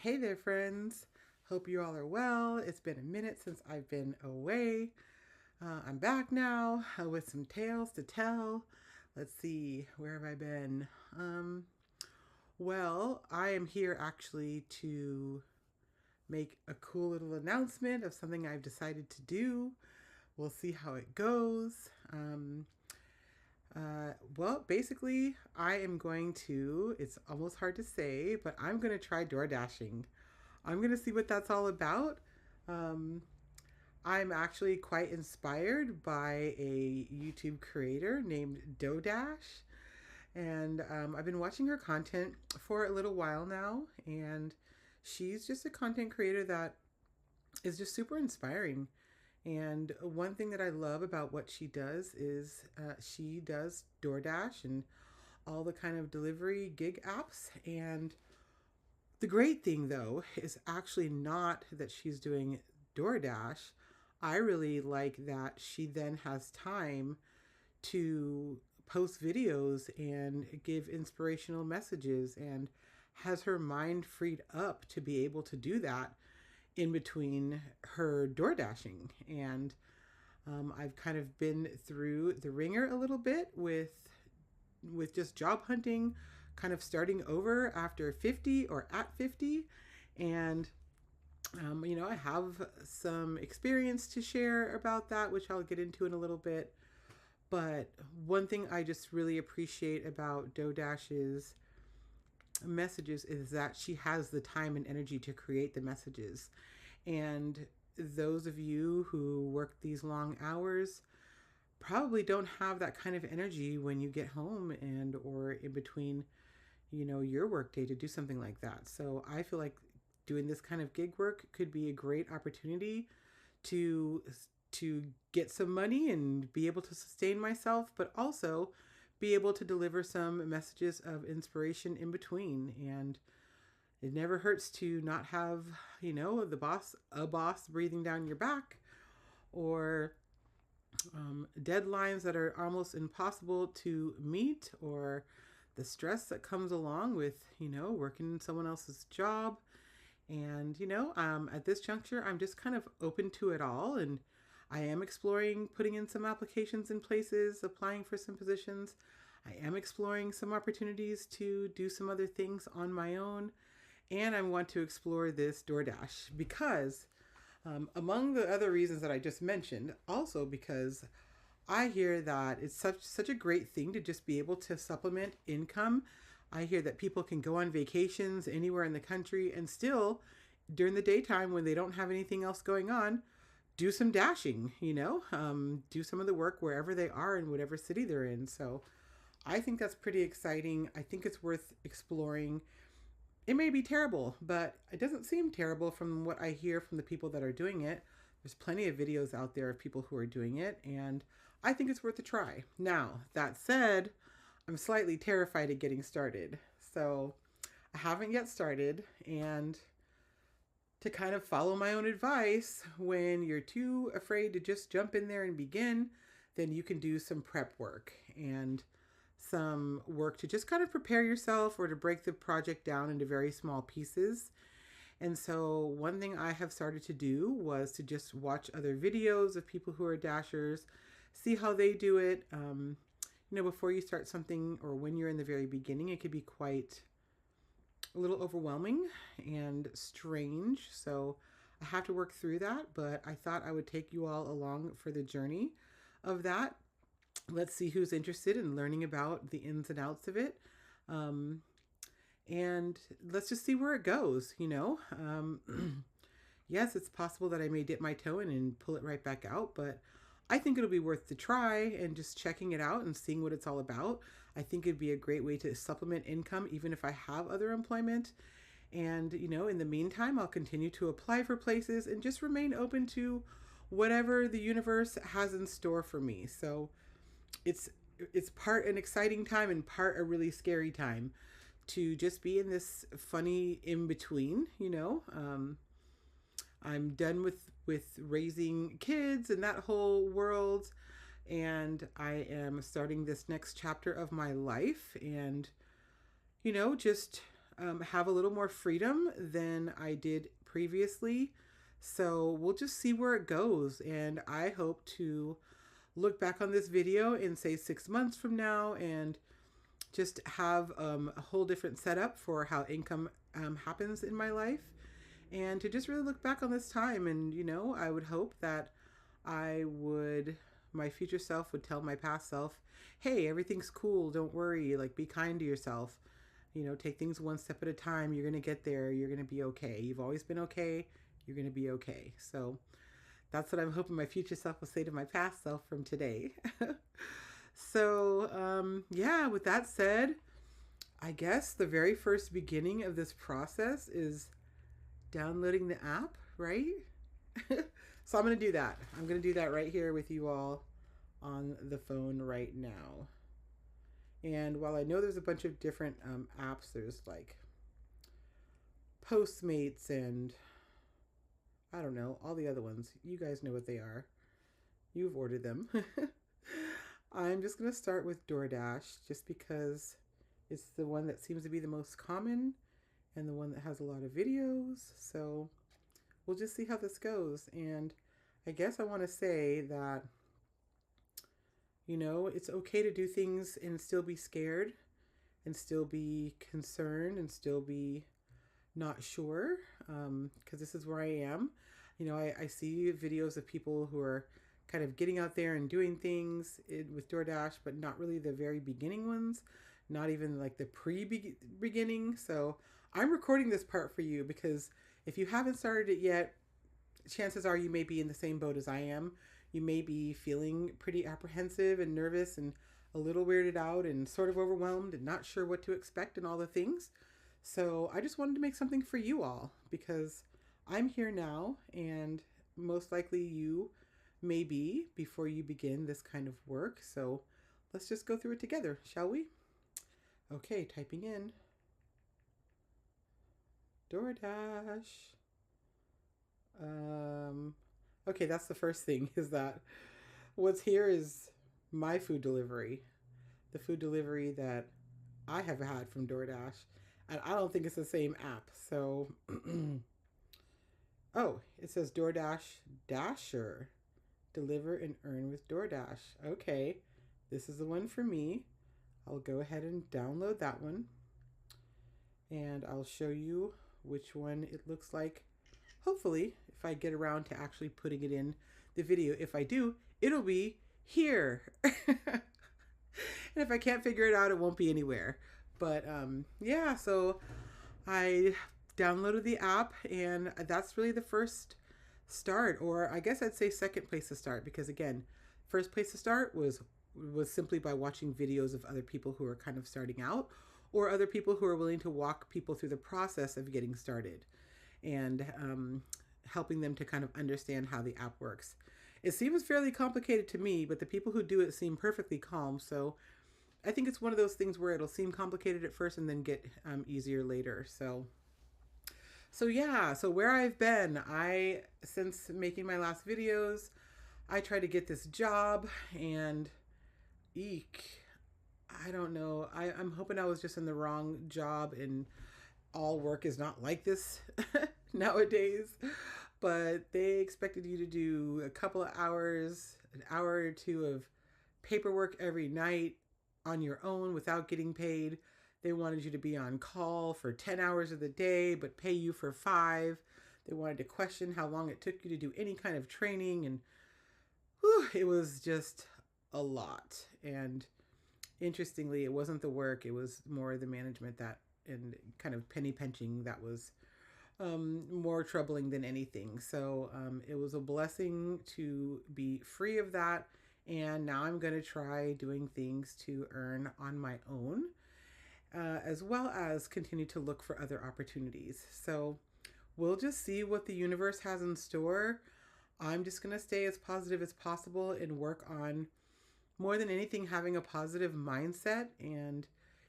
Hey there, friends. Hope you all are well. It's been a minute since I've been away. I'm back now with some tales to tell. Let's see, where have I been? Well, I am here actually to make a cool little announcement of something I've decided to do. We'll see how it goes. Well, basically, I am going to, it's almost hard to say, but I'm going to try DoorDashing. I'm going to see what that's all about. Um, I'm actually quite inspired by a YouTube creator named DoorDash. And I've been watching her content for a little while now. And she's just a content creator that is just super inspiring. And one thing that I love about what she does is she does DoorDash and all the kind of delivery gig apps. And the great thing, though, is actually not that she's doing DoorDash. I really like that she then has time to post videos and give inspirational messages and has her mind freed up to be able to do that in between her door dashing. And I've kind of been through the ringer a little bit with just job hunting, kind of starting over after 50 or at 50. And I have some experience to share about that, which I'll get into in a little bit. But one thing I just really appreciate about DoDash's messages is that she has the time and energy to create the messages. And those of you who work these long hours probably don't have that kind of energy when you get home and or in between, your workday to do something like that. So I feel like doing this kind of gig work could be a great opportunity to to get some money and be able to sustain myself, but also be able to deliver some messages of inspiration in between. And it never hurts to not have, a boss breathing down your back, or deadlines that are almost impossible to meet, or the stress that comes along with, working in someone else's job. And, at this juncture, I'm just kind of open to it all. And I am exploring putting in some applications in places, applying for some positions. I am exploring some opportunities to do some other things on my own. And I want to explore this DoorDash because, among the other reasons that I just mentioned, also because I hear that it's such a great thing to just be able to supplement income. I hear that people can go on vacations anywhere in the country and still, during the daytime when they don't have anything else going on, do some dashing, do some of the work wherever they are in whatever city they're in. So I think that's pretty exciting. I think it's worth exploring. It may be terrible, but it doesn't seem terrible from what I hear from the people that are doing it. There's plenty of videos out there of people who are doing it, and I think it's worth a try. Now, that said, I'm slightly terrified of getting started. So I haven't yet started, and to kind of follow my own advice, when you're too afraid to just jump in there and begin, then you can do some prep work and some work to just kind of prepare yourself or to break the project down into very small pieces. And so one thing I have started to do was to just watch other videos of people who are dashers, see how they do it. Before you start something or when you're in the very beginning, it could be quite a little overwhelming and strange. So I have to work through that, but I thought I would take you all along for the journey of that. Let's see who's interested in learning about the ins and outs of it. And let's just see where it goes, Yes, it's possible that I may dip my toe in and pull it right back out, but I think it'll be worth the try and just checking it out and seeing what it's all about. I think it'd be a great way to supplement income, even if I have other employment. And, in the meantime, I'll continue to apply for places and just remain open to whatever the universe has in store for me. So it's part an exciting time and part a really scary time to just be in this funny in between, I'm done with raising kids and that whole world, and I am starting this next chapter of my life, and just have a little more freedom than I did previously. So we'll just see where it goes. And I hope to look back on this video in, say, 6 months from now and just have a whole different setup for how income happens in my life. And to just really look back on this time. And, you know, I would hope that my future self would tell my past self, hey, everything's cool. Don't worry. Like, be kind to yourself. You know, take things one step at a time. You're going to get there. You're going to be okay. You've always been okay. You're going to be okay. So that's what I'm hoping my future self will say to my past self from today. So, yeah, with that said, I guess the very first beginning of this process is downloading the app, right? So I'm going to do that. I'm going to do that right here with you all on the phone right now. And while I know there's a bunch of different apps, there's like Postmates and I don't know, all the other ones. You guys know what they are. You've ordered them. I'm just going to start with DoorDash just because it's the one that seems to be the most common and the one that has a lot of videos. So we'll just see how this goes. And I guess I want to say that, you know, it's okay to do things and still be scared and still be concerned and still be not sure, because this is where I am. You know, I see videos of people who are kind of getting out there and doing things with DoorDash, but not really the very beginning ones, not even like the pre-beginning. So I'm recording this part for you because if you haven't started it yet, chances are you may be in the same boat as I am. You may be feeling pretty apprehensive and nervous and a little weirded out and sort of overwhelmed and not sure what to expect and all the things. So I just wanted to make something for you all because I'm here now and most likely you may be before you begin this kind of work. So let's just go through it together, shall we? Okay, typing in DoorDash. Okay, that's the first thing is that what's here is my food delivery, the food delivery that I have had from DoorDash. And I don't think it's the same app. So, oh, it says DoorDash Dasher. Deliver and earn with DoorDash. Okay, this is the one for me. I'll go ahead and download that one. And I'll show you which one it looks like. Hopefully, if I get around to actually putting it in the video. If I do, it'll be here. And if I can't figure it out, it won't be anywhere. But yeah, so I downloaded the app and that's really the first start, or I guess I'd say second place to start, because again, first place to start was simply by watching videos of other people who are kind of starting out or other people who are willing to walk people through the process of getting started and helping them to kind of understand how the app works. It seems fairly complicated to me, but the people who do it seem perfectly calm. So I think it's one of those things where it'll seem complicated at first and then get easier later. So yeah, so where I've been, since making my last videos, I tried to get this job and I don't know. I'm hoping I was just in the wrong job and all work is not like this nowadays. But they expected you to do a couple of hours, an hour or two of paperwork every night on your own without getting paid. They wanted you to be on call for 10 hours of the day, but pay you for 5. They wanted to question how long it took you to do any kind of training. And whew, it was just a lot. And interestingly, it wasn't the work. It was more the management and kind of penny pinching that was more troubling than anything. So it was a blessing to be free of that. And now I'm going to try doing things to earn on my own, as well as continue to look for other opportunities. So we'll just see what the universe has in store. I'm just going to stay as positive as possible and work on, more than anything, having a positive mindset and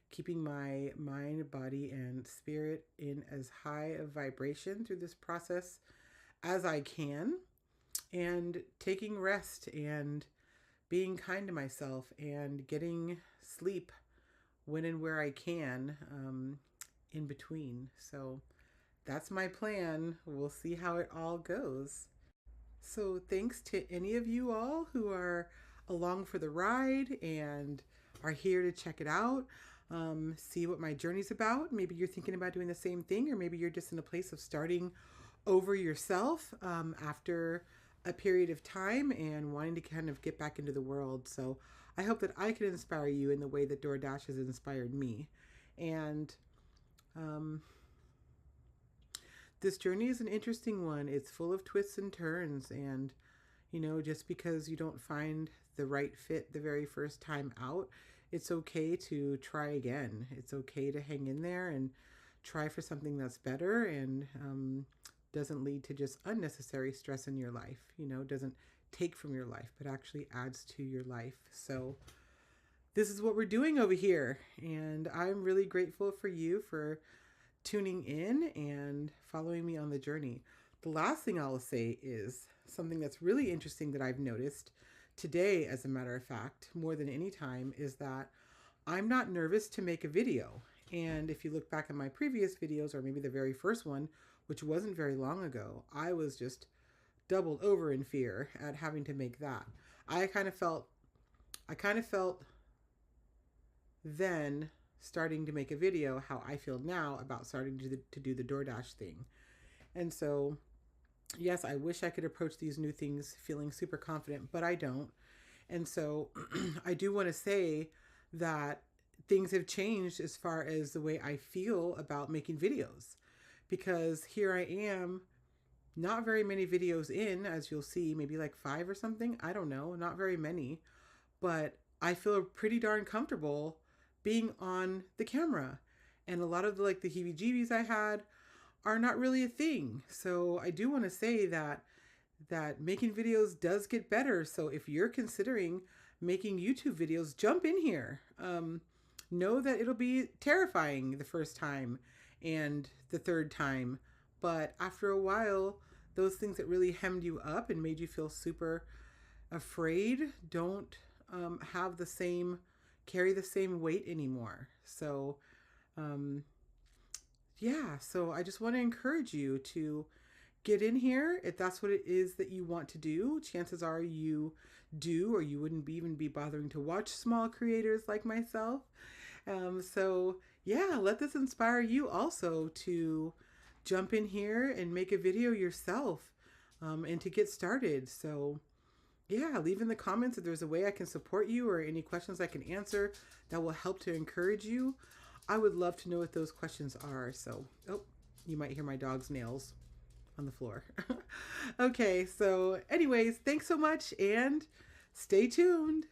keeping my mind, body, and spirit in as high a vibration through this process as I can, and taking rest and being kind to myself and getting sleep when and where I can, in between. So that's my plan. We'll see how it all goes. So thanks to any of you all who are along for the ride and are here to check it out, see what my journey's about. Maybe you're thinking about doing the same thing, or maybe you're just in a place of starting over yourself after a period of time and wanting to kind of get back into the world. So I hope that I can inspire you in the way that DoorDash has inspired me. And this journey is an interesting one. It's full of twists and turns. And, just because you don't find the right fit the very first time out, it's okay to try again. It's okay to hang in there and try for something that's better and doesn't lead to just unnecessary stress in your life, doesn't take from your life, but actually adds to your life. So this is what we're doing over here. And I'm really grateful for you for tuning in and following me on the journey. The last thing I'll say is something that's really interesting that I've noticed today, as a matter of fact, more than any time, is that I'm not nervous to make a video. And if you look back at my previous videos, or maybe the very first one, which wasn't very long ago, I was just doubled over in fear at having to make that. I kind of felt then, starting to make a video, how I feel now about starting to do the DoorDash thing. And so, yes, I wish I could approach these new things feeling super confident, but I don't. And so I do want to say that things have changed as far as the way I feel about making videos, because here I am, not very many videos in, as you'll see, maybe like 5 or something. I don't know, not very many, but I feel pretty darn comfortable being on the camera. And a lot of the heebie-jeebies I had are not really a thing. So I do want to say that making videos does get better. So if you're considering making YouTube videos, jump in here. Know that it'll be terrifying the first time and the third time, but after a while, those things that really hemmed you up and made you feel super afraid don't carry the same weight anymore. So so I just want to encourage you to get in here if that's what it is that you want to do. Chances are you do, or you wouldn't even be bothering to watch small creators like myself. Let this inspire you also to jump in here and make a video yourself and to get started. So leave in the comments if there's a way I can support you or any questions I can answer that will help to encourage you. I would love to know what those questions are. So, you might hear my dog's nails on the floor. Okay, so anyways, thanks so much and stay tuned.